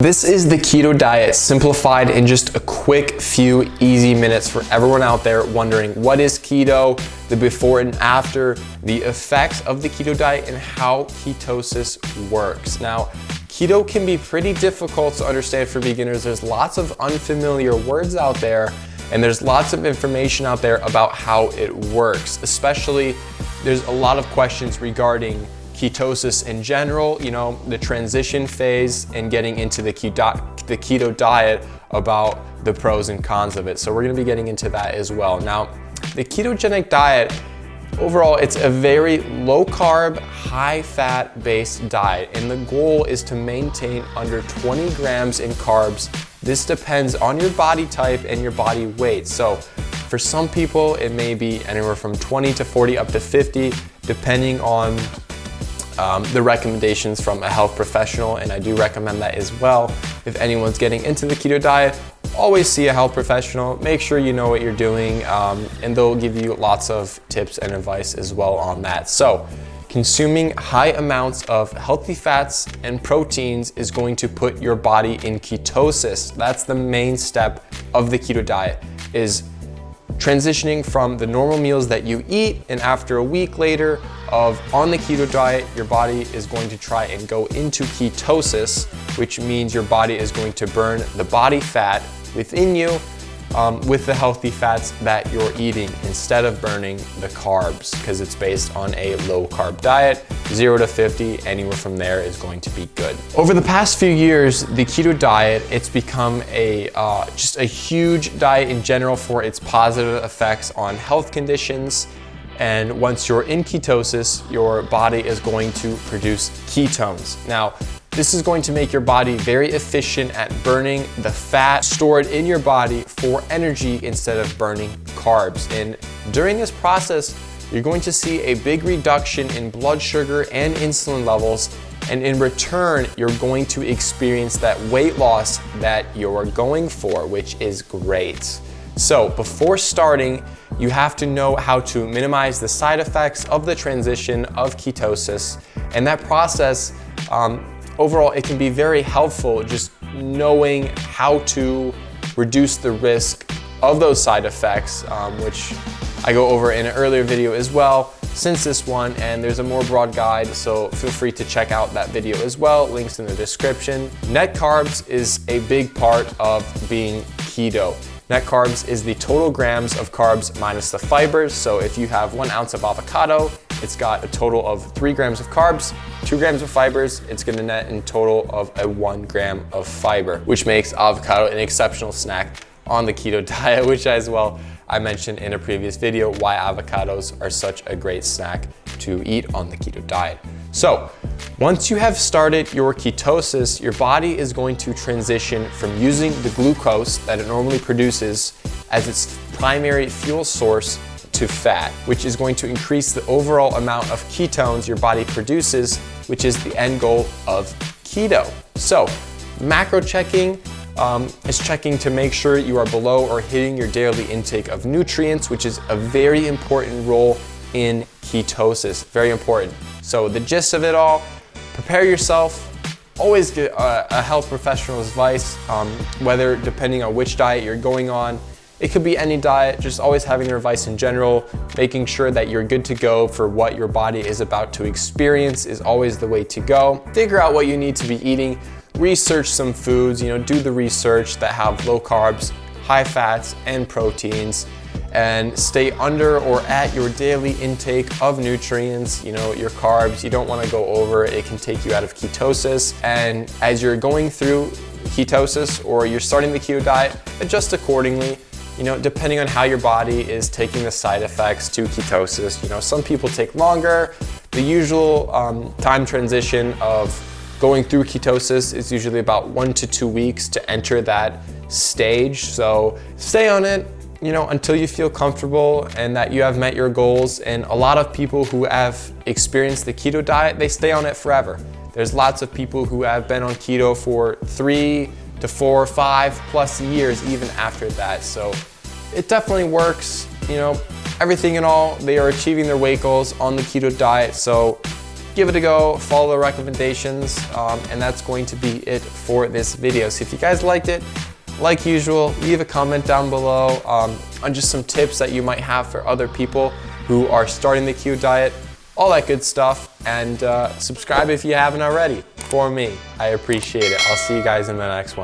This is the keto diet simplified in just a quick few easy minutes for everyone out there wondering what is keto, the before and after, the effects of the keto diet, and how ketosis works. Now, keto can be pretty difficult to understand for beginners. There's lots of unfamiliar words out there, and there's lots of information out there about how it works. Especially, there's a lot of questions regarding ketosis in general, the transition phase and getting into the keto diet, about the pros and cons of it. So we're gonna be getting into that as well. Now, the ketogenic diet, overall, it's a very low carb, high fat based diet. And the goal is to maintain under 20 grams in carbs. This depends on your body type and your body weight. So for some people, it may be anywhere from 20 to 40 up to 50, depending on the recommendations from a health professional, and I do recommend that as well. If anyone's getting into the keto diet, always see a health professional. Make sure you know what you're doing, and they'll give you lots of tips and advice as well on that. So, consuming high amounts of healthy fats and proteins is going to put your body in ketosis. That's the main step of the keto diet, is transitioning from the normal meals that you eat, and after a week later of on the keto diet, your body is going to try and go into ketosis, which means your body is going to burn the body fat within you with the healthy fats that you're eating instead of burning the carbs, because it's based on a low carb diet. 0 to 50, anywhere from there is going to be good. Over the past few years, the keto diet, it's become just a huge diet in general for its positive effects on health conditions. And once you're in ketosis, your body is going to produce ketones. Now, this is going to make your body very efficient at burning the fat stored in your body for energy instead of burning carbs. And during this process, you're going to see a big reduction in blood sugar and insulin levels. And in return, you're going to experience that weight loss that you're going for, which is great. So before starting, you have to know how to minimize the side effects of the transition of ketosis. And that process, overall, it can be very helpful just knowing how to reduce the risk of those side effects, which I go over in an earlier video as well since this one, and there's a more broad guide, so feel free to check out that video as well. Links in the description. Net carbs is a big part of being keto. Net carbs is the total grams of carbs minus the fibers. So if you have 1 ounce of avocado, it's got a total of 3 grams of carbs, 2 grams of fibers. It's gonna net in total of a 1 gram of fiber, which makes avocado an exceptional snack on the keto diet, which as well I mentioned in a previous video why avocados are such a great snack to eat on the keto diet. So once you have started your ketosis, your body is going to transition from using the glucose that it normally produces as its primary fuel source to fat, which is going to increase the overall amount of ketones your body produces, which is the end goal of keto. So macro checking is checking to make sure you are below or hitting your daily intake of nutrients, which is a very important role in ketosis, very important. So the gist of it all, prepare yourself, always get a health professional's advice, whether depending on which diet you're going on. It could be any diet, just always having their advice in general, making sure that you're good to go for what your body is about to experience is always the way to go. Figure out what you need to be eating, research some foods, do the research that have low carbs, high fats, and proteins, and stay under or at your daily intake of nutrients, your carbs. You don't want to go over, it can take you out of ketosis. And as you're going through ketosis or you're starting the keto diet, adjust accordingly, depending on how your body is taking the side effects to ketosis. Some people take longer. The usual time transition of going through ketosis is usually about 1 to 2 weeks to enter that stage. So stay on it, until you feel comfortable and that you have met your goals. And a lot of people who have experienced the keto diet, they stay on it forever. There's lots of people who have been on keto for 3 to 4, 5+ years even after that. So it definitely works, everything in all, they are achieving their weight goals on the keto diet. So give it a go, follow the recommendations, and that's going to be it for this video. So if you guys liked it, like usual, leave a comment down below on just some tips that you might have for other people who are starting the keto diet, all that good stuff, and subscribe if you haven't already for me. I appreciate it. I'll see you guys in the next one.